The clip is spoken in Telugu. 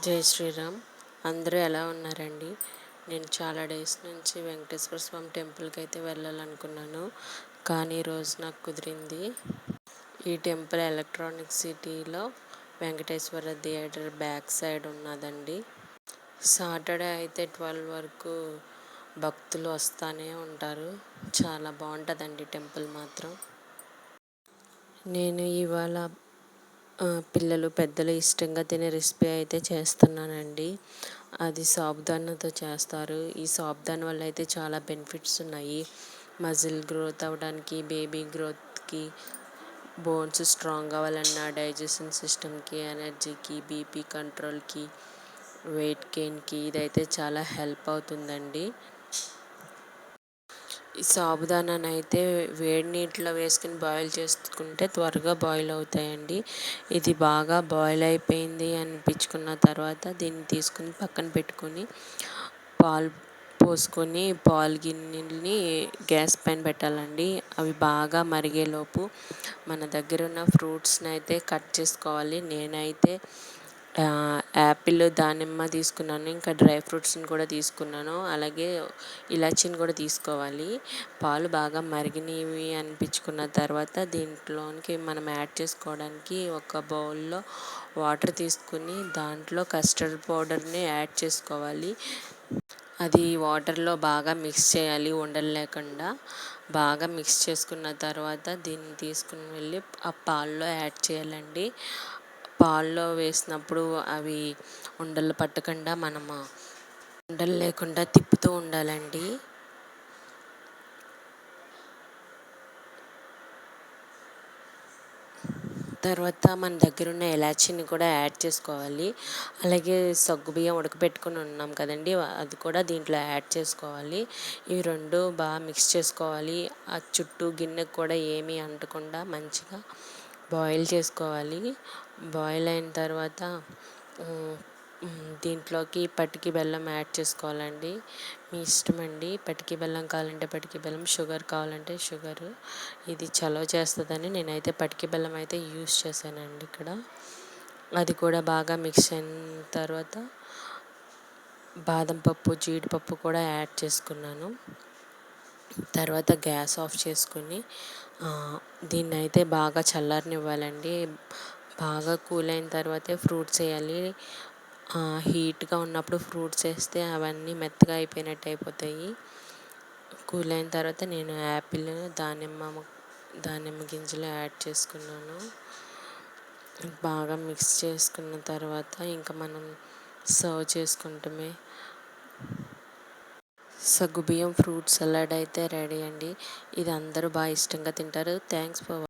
జై శ్రీరామ్. అందరూ ఎలా ఉన్నారండి? నేను చాలా డేస్ నుంచి వెంకటేశ్వర స్వామి టెంపుల్కి అయితే వెళ్ళాలనుకున్నాను, కానీ ఈరోజు నాకు కుదిరింది. ఈ టెంపుల్ ఎలక్ట్రానిక్ సిటీలో వెంకటేశ్వర థియేటర్ బ్యాక్ సైడ్ ఉన్నదండి. సాటర్డే అయితే 12 వరకు భక్తులు వస్తూనే ఉంటారు. చాలా బాగుంటుందండి టెంపుల్ మాత్రం. నేను ఇవాళ పిల్లలు పెద్దలు ఇష్టంగా తినే రెసిపీ అయితే చేస్తున్నానండి. అది సాబుదానాతో చేస్తారు. ఈ సాబుదానా వల్ల అయితే చాలా బెనిఫిట్స్ ఉన్నాయి. మజిల్ గ్రోత్ అవ్వడానికి, బేబీ గ్రోత్కి, బోన్స్ స్ట్రాంగ్ అవ్వాలన్నా, డైజెషన్ సిస్టమ్కి, ఎనర్జీకి, బీపీ కంట్రోల్కి, వెయిట్ గెయిన్కి ఇదైతే చాలా హెల్ప్ అవుతుందండి. ఈ సాబుదానాన్ని అయితే వేడి నీటిలో వేసుకుని బాయిల్ చేసుకుంటే త్వరగా బాయిల్ అవుతాయండి. ఇది బాగా బాయిల్ అయిపోయింది అనిపించుకున్న తర్వాత దీన్ని తీసుకుని పక్కన పెట్టుకొని పాలు పోసుకొని పాలు గిన్నెని గ్యాస్ పైన పెట్టాలండి. అవి బాగా మరిగేలోపు మన దగ్గర ఉన్న ఫ్రూట్స్ని అయితే కట్ చేసుకోవాలి. నేనైతే యాపిల్, దానిమ్మ తీసుకున్నాను. ఇంకా డ్రై ఫ్రూట్స్ని కూడా తీసుకున్నాను. అలాగే ఇలాచీని కూడా తీసుకోవాలి. పాలు బాగా మరిగినవి అనిపించుకున్న తర్వాత దీంట్లోనికి మనం యాడ్ చేసుకోవడానికి ఒక బౌల్లో వాటర్ తీసుకుని దాంట్లో కస్టర్డ్ పౌడర్ని యాడ్ చేసుకోవాలి. అది వాటర్లో బాగా మిక్స్ చేయాలి, ఉండలు లేకుండా. బాగా మిక్స్ చేసుకున్న తర్వాత దీన్ని తీసుకుని వెళ్ళి ఆ పాల్లో యాడ్ చేయాలండి. పాల్లో వేసినప్పుడు అవి ఉండలు పట్టకుండా మనము ఉండలు లేకుండా తిప్పుతూ ఉండాలండి. తర్వాత మన దగ్గర ఉన్న ఇలాచీని కూడా యాడ్ చేసుకోవాలి. అలాగే సగ్గుబియ్యం ఉడకబెట్టుకుని ఉన్నాం కదండి, అది కూడా దీంట్లో యాడ్ చేసుకోవాలి. ఇవి రెండు బాగా మిక్స్ చేసుకోవాలి. ఆ చుట్టూ గిన్నెకు కూడా ఏమీ అంటకుండా మంచిగా బాయిల్ చేసుకోవాలి. బాయిల్ అయిన తర్వాత దీంట్లోకి పటికి బెల్లం యాడ్ చేసుకోవాలండి. మీ ఇష్టం అండి. పటికి బెల్లం కావాలంటే పటికి బెల్లం, షుగర్ కావాలంటే షుగరు. ఇది చలవ చేస్తుందని నేనైతే పటికి బెల్లం అయితే యూస్ చేశానండి ఇక్కడ. అది కూడా బాగా మిక్స్ అయిన తర్వాత బాదం పప్పు, జీడిపప్పు కూడా యాడ్ చేసుకున్నాను. తర్వాత గ్యాస్ ఆఫ్ చేసుకుని దీన్ని అయితే బాగా చల్లారనివ్వాలండి. బాగా కూల్ అయిన తర్వాతే ఫ్రూట్స్ వేయాలి. హీట్గా ఉన్నప్పుడు ఫ్రూట్స్ వేస్తే అవన్నీ మెత్తగా అయిపోయినట్టు అయిపోతాయి. కూల్ అయిన తర్వాత నేను యాపిల్, దానిమ్మ గింజలు యాడ్ చేసుకున్నాను. బాగా మిక్స్ చేసుకున్న తర్వాత ఇంకా మనం సర్వ్ చేసుకుంటామే. సగ్గుబియ్యం ఫ్రూట్ సలాడ్ అయితే రెడీ అండి. ఇది అందరూ బాగా ఇష్టంగా తింటారు. Thanks for